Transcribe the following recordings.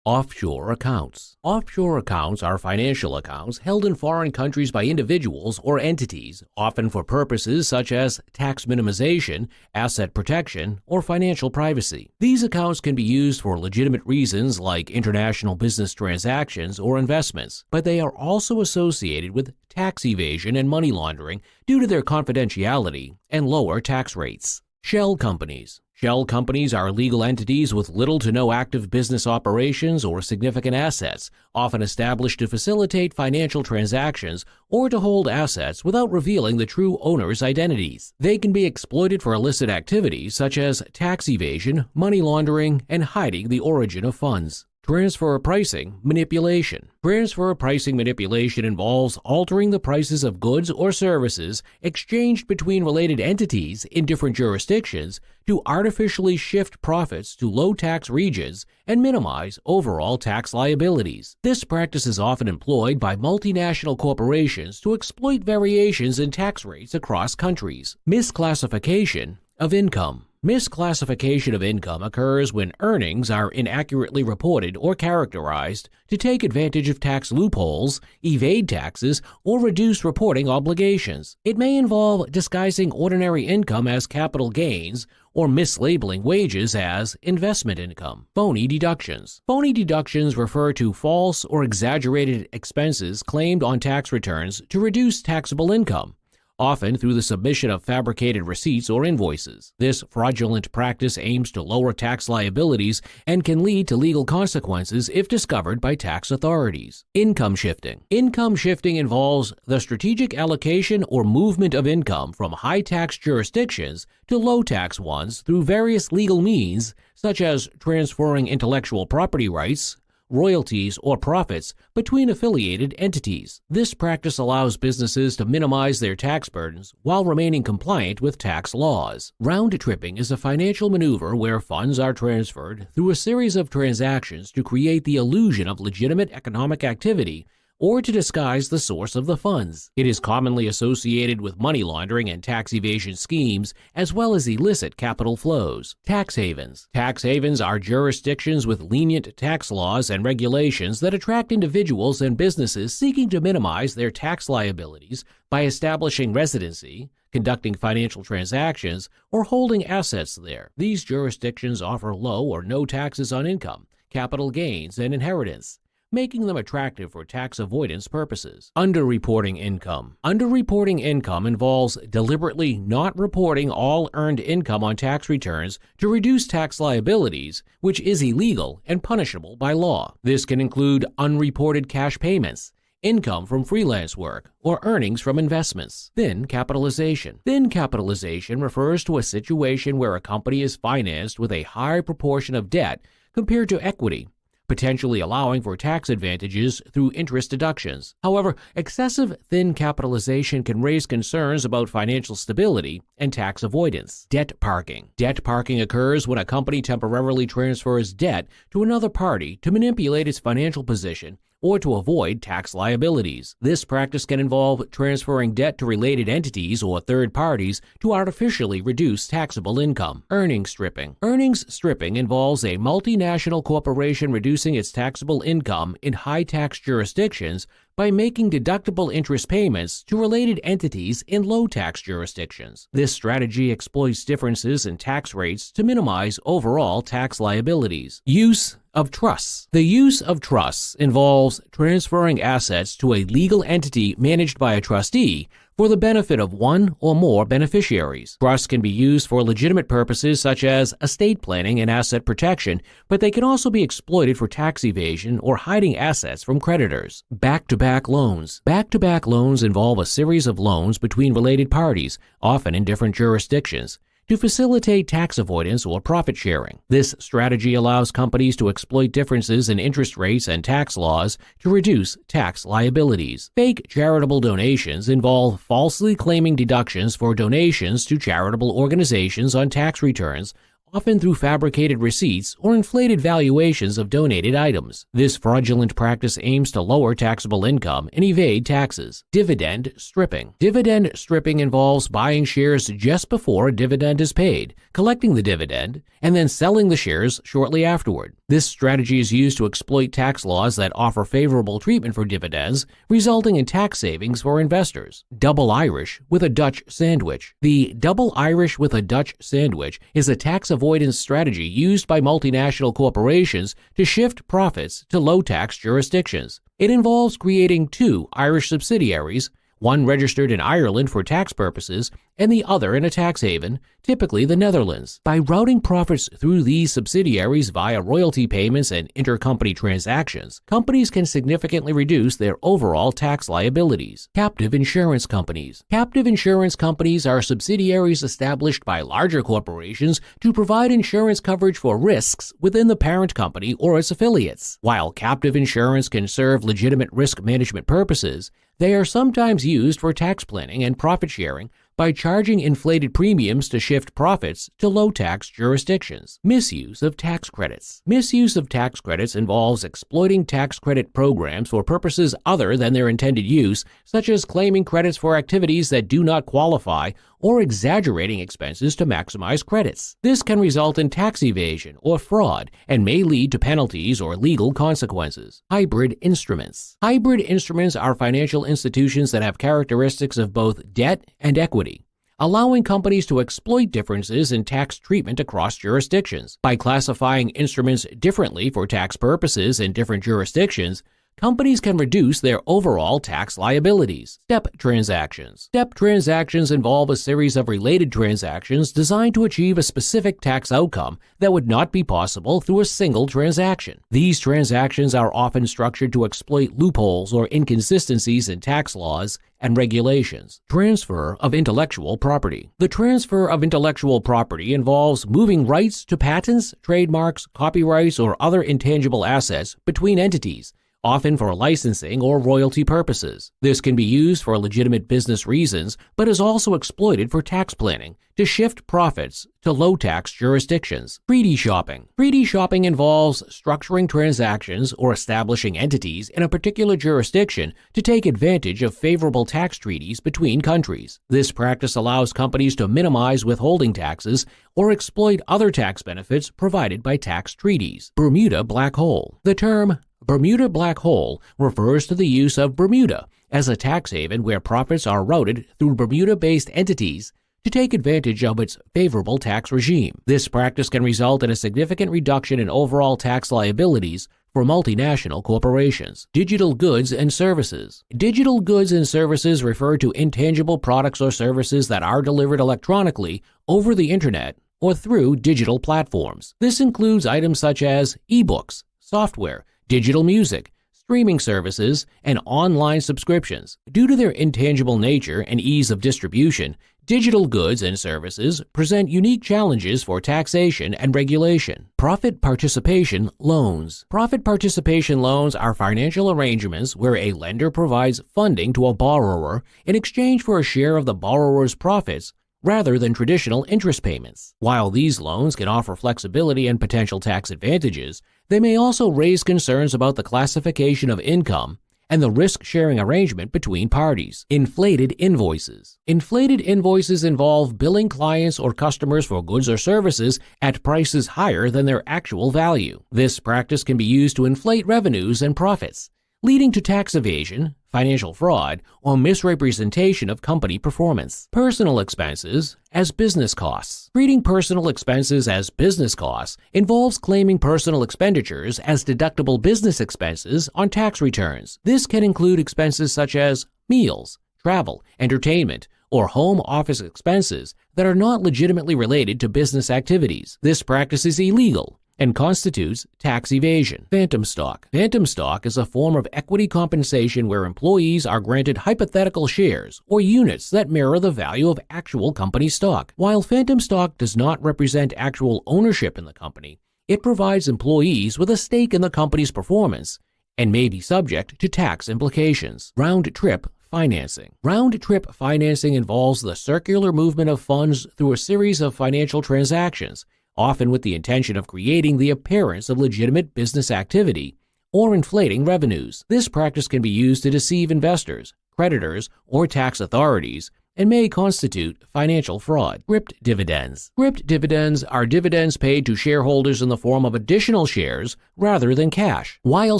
Offshore accounts. Offshore accounts are financial accounts held in foreign countries by individuals or entities, often for purposes such as tax minimization, asset protection, or financial privacy. These accounts can be used for legitimate reasons like international business transactions or investments, but they are also associated with tax evasion and money laundering due to their confidentiality and lower tax rates. Shell companies. Shell companies are legal entities with little to no active business operations or significant assets, often established to facilitate financial transactions or to hold assets without revealing the true owner's identities. They can be exploited for illicit activities such as tax evasion, money laundering, and hiding the origin of funds. Transfer pricing manipulation. Transfer pricing manipulation involves altering the prices of goods or services exchanged between related entities in different jurisdictions to artificially shift profits to low-tax regions and minimize overall tax liabilities. This practice is often employed by multinational corporations to exploit variations in tax rates across countries. Misclassification of income. Misclassification of income occurs when earnings are inaccurately reported or characterized to take advantage of tax loopholes, evade taxes, or reduce reporting obligations. It may involve disguising ordinary income as capital gains or mislabeling wages as investment income. Phony deductions. Phony deductions refer to false or exaggerated expenses claimed on tax returns to reduce taxable income, often through the submission of fabricated receipts or invoices. This fraudulent practice aims to lower tax liabilities and can lead to legal consequences if discovered by tax authorities. Income shifting. Income shifting involves the strategic allocation or movement of income from high-tax jurisdictions to low-tax ones through various legal means, such as transferring intellectual property rights, royalties, or profits between affiliated entities. This practice allows businesses to minimize their tax burdens while remaining compliant with tax laws. Round tripping is a financial maneuver where funds are transferred through a series of transactions to create the illusion of legitimate economic activity or to disguise the source of the funds. It is commonly associated with money laundering and tax evasion schemes, as well as illicit capital flows. Tax havens. Tax havens are jurisdictions with lenient tax laws and regulations that attract individuals and businesses seeking to minimize their tax liabilities by establishing residency, conducting financial transactions, or holding assets there. These jurisdictions offer low or no taxes on income, capital gains, and inheritance, making them attractive for tax avoidance purposes. Underreporting income. Underreporting income involves deliberately not reporting all earned income on tax returns to reduce tax liabilities, which is illegal and punishable by law. This can include unreported cash payments, income from freelance work, or earnings from investments. Thin capitalization. Thin capitalization refers to a situation where a company is financed with a high proportion of debt compared to equity, potentially allowing for tax advantages through interest deductions. However, excessive thin capitalization can raise concerns about financial stability and tax avoidance. Debt parking. Debt parking occurs when a company temporarily transfers debt to another party to manipulate its financial position or to avoid tax liabilities. This practice can involve transferring debt to related entities or third parties to artificially reduce taxable income. Earnings stripping. Earnings stripping involves a multinational corporation reducing its taxable income in high-tax jurisdictions by making deductible interest payments to related entities in low-tax jurisdictions. This strategy exploits differences in tax rates to minimize overall tax liabilities. Use of trusts. The use of trusts involves transferring assets to a legal entity managed by a trustee for the benefit of one or more beneficiaries. Trusts can be used for legitimate purposes such as estate planning and asset protection, but they can also be exploited for tax evasion or hiding assets from creditors. Back-to-back loans. Back-to-back loans involve a series of loans between related parties, often in different jurisdictions, to facilitate tax avoidance or profit sharing. This strategy allows companies to exploit differences in interest rates and tax laws to reduce tax liabilities. Fake charitable donations involve falsely claiming deductions for donations to charitable organizations on tax returns, often through fabricated receipts or inflated valuations of donated items. This fraudulent practice aims to lower taxable income and evade taxes. Dividend stripping. Dividend stripping involves buying shares just before a dividend is paid, collecting the dividend, and then selling the shares shortly afterward. This strategy is used to exploit tax laws that offer favorable treatment for dividends, resulting in tax savings for investors. Double Irish with a Dutch sandwich. The double Irish with a Dutch sandwich is a tax avoidance strategy used by multinational corporations to shift profits to low-tax jurisdictions. It involves creating two Irish subsidiaries, one registered in Ireland for tax purposes and the other in a tax haven, typically the Netherlands. By routing profits through these subsidiaries via royalty payments and intercompany transactions, companies can significantly reduce their overall tax liabilities. Captive insurance companies. Captive insurance companies are subsidiaries established by larger corporations to provide insurance coverage for risks within the parent company or its affiliates. While captive insurance can serve legitimate risk management purposes, they are sometimes used for tax planning and profit sharing by charging inflated premiums to shift profits to low-tax jurisdictions. Misuse of tax credits. Misuse of tax credits involves exploiting tax credit programs for purposes other than their intended use, such as claiming credits for activities that do not qualify or exaggerating expenses to maximize credits. This can result in tax evasion or fraud and may lead to penalties or legal consequences. Hybrid instruments. Hybrid instruments are financial institutions that have characteristics of both debt and equity, allowing companies to exploit differences in tax treatment across jurisdictions. By classifying instruments differently for tax purposes in different jurisdictions, companies can reduce their overall tax liabilities. Step transactions. Step transactions involve a series of related transactions designed to achieve a specific tax outcome that would not be possible through a single transaction. These transactions are often structured to exploit loopholes or inconsistencies in tax laws and regulations. Transfer of intellectual property. The transfer of intellectual property involves moving rights to patents, trademarks, copyrights, or other intangible assets between entities, often for licensing or royalty purposes. This can be used for legitimate business reasons, but is also exploited for tax planning to shift profits to low-tax jurisdictions. Treaty shopping. Treaty shopping involves structuring transactions or establishing entities in a particular jurisdiction to take advantage of favorable tax treaties between countries. This practice allows companies to minimize withholding taxes or exploit other tax benefits provided by tax treaties. Bermuda black hole. The term Bermuda black hole refers to the use of Bermuda as a tax haven where profits are routed through Bermuda-based entities to take advantage of its favorable tax regime. This practice can result in a significant reduction in overall tax liabilities for multinational corporations. Digital goods and services. Digital goods and services refer to intangible products or services that are delivered electronically over the internet or through digital platforms. This includes items such as e-books, software, digital music, streaming services, and online subscriptions. Due to their intangible nature and ease of distribution, digital goods and services present unique challenges for taxation and regulation. Profit participation loans. Profit participation loans are financial arrangements where a lender provides funding to a borrower in exchange for a share of the borrower's profits rather than traditional interest payments. While these loans can offer flexibility and potential tax advantages, they may also raise concerns about the classification of income and the risk-sharing arrangement between parties. Inflated invoices. Inflated invoices involve billing clients or customers for goods or services at prices higher than their actual value. This practice can be used to inflate revenues and profits, leading to tax evasion, financial fraud, or misrepresentation of company performance. Personal expenses as business costs. Treating personal expenses as business costs involves claiming personal expenditures as deductible business expenses on tax returns. This can include expenses such as meals, travel, entertainment, or home office expenses that are not legitimately related to business activities. This practice is illegal and constitutes tax evasion. Phantom stock. Phantom stock is a form of equity compensation where employees are granted hypothetical shares or units that mirror the value of actual company stock. While phantom stock does not represent actual ownership in the company, it provides employees with a stake in the company's performance and may be subject to tax implications. Round-trip financing. Round-trip financing involves the circular movement of funds through a series of financial transactions, often with the intention of creating the appearance of legitimate business activity or inflating revenues. This practice can be used to deceive investors, creditors, or tax authorities, and may constitute financial fraud. Script dividends. Script dividends are dividends paid to shareholders in the form of additional shares rather than cash. While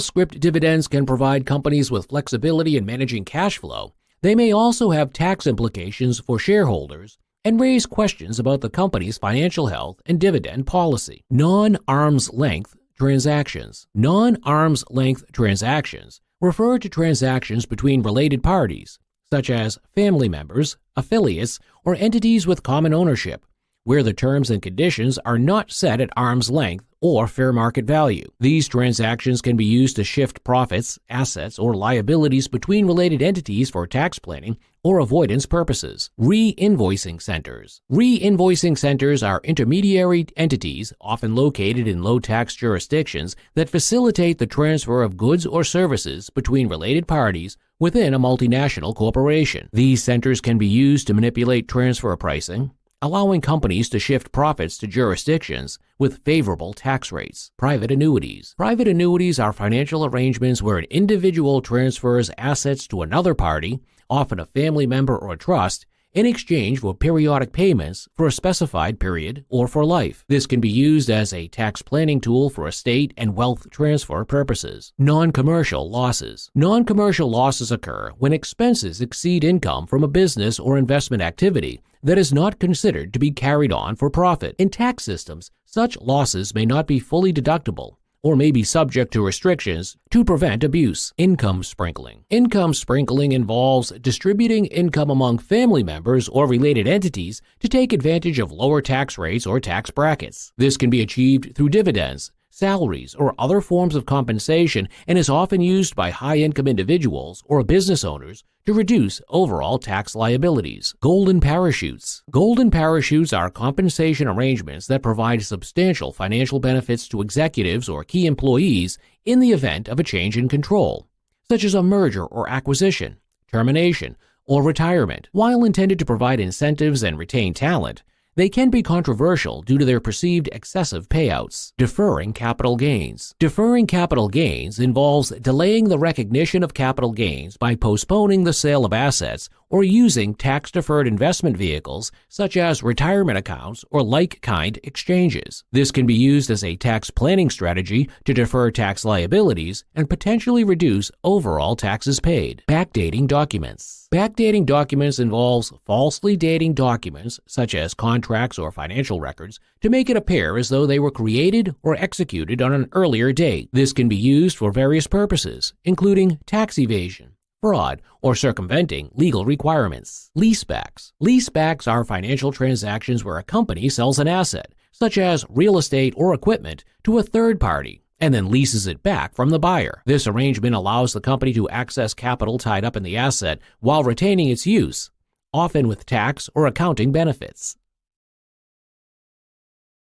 script dividends can provide companies with flexibility in managing cash flow, they may also have tax implications for shareholders and raise questions about the company's financial health and dividend policy. Non-arm's length transactions. Non-arm's length transactions refer to transactions between related parties, such as family members, affiliates, or entities with common ownership, where the terms and conditions are not set at arm's length or fair market value. These transactions can be used to shift profits, assets, or liabilities between related entities for tax planning or avoidance purposes. Re-invoicing centers. Re-invoicing centers are intermediary entities, often located in low-tax jurisdictions, that facilitate the transfer of goods or services between related parties within a multinational corporation. These centers can be used to manipulate transfer pricing, allowing companies to shift profits to jurisdictions with favorable tax rates. Private annuities. Private annuities are financial arrangements where an individual transfers assets to another party, often a family member or trust, in exchange for periodic payments for a specified period or for life. This can be used as a tax planning tool for estate and wealth transfer purposes. Non-commercial losses. Non-commercial losses occur when expenses exceed income from a business or investment activity that is not considered to be carried on for profit. In tax systems, such losses may not be fully deductible or may be subject to restrictions to prevent abuse. Income sprinkling. Income sprinkling involves distributing income among family members or related entities to take advantage of lower tax rates or tax brackets. This can be achieved through dividends, salaries, or other forms of compensation, and is often used by high-income individuals or business owners to reduce overall tax liabilities. Golden parachutes. Golden parachutes are compensation arrangements that provide substantial financial benefits to executives or key employees in the event of a change in control, such as a merger or acquisition, termination, or retirement. While intended to provide incentives and retain talent, they can be controversial due to their perceived excessive payouts. Deferring capital gains. Deferring capital gains involves delaying the recognition of capital gains by postponing the sale of assets or using tax-deferred investment vehicles such as retirement accounts or like-kind exchanges. This can be used as a tax planning strategy to defer tax liabilities and potentially reduce overall taxes paid. Backdating documents. Backdating documents involves falsely dating documents such as contracts or financial records to make it appear as though they were created or executed on an earlier date. This can be used for various purposes, including tax evasion, fraud, or circumventing legal requirements. Leasebacks. Leasebacks are financial transactions where a company sells an asset, such as real estate or equipment, to a third party and then leases it back from the buyer. This arrangement allows the company to access capital tied up in the asset while retaining its use, often with tax or accounting benefits.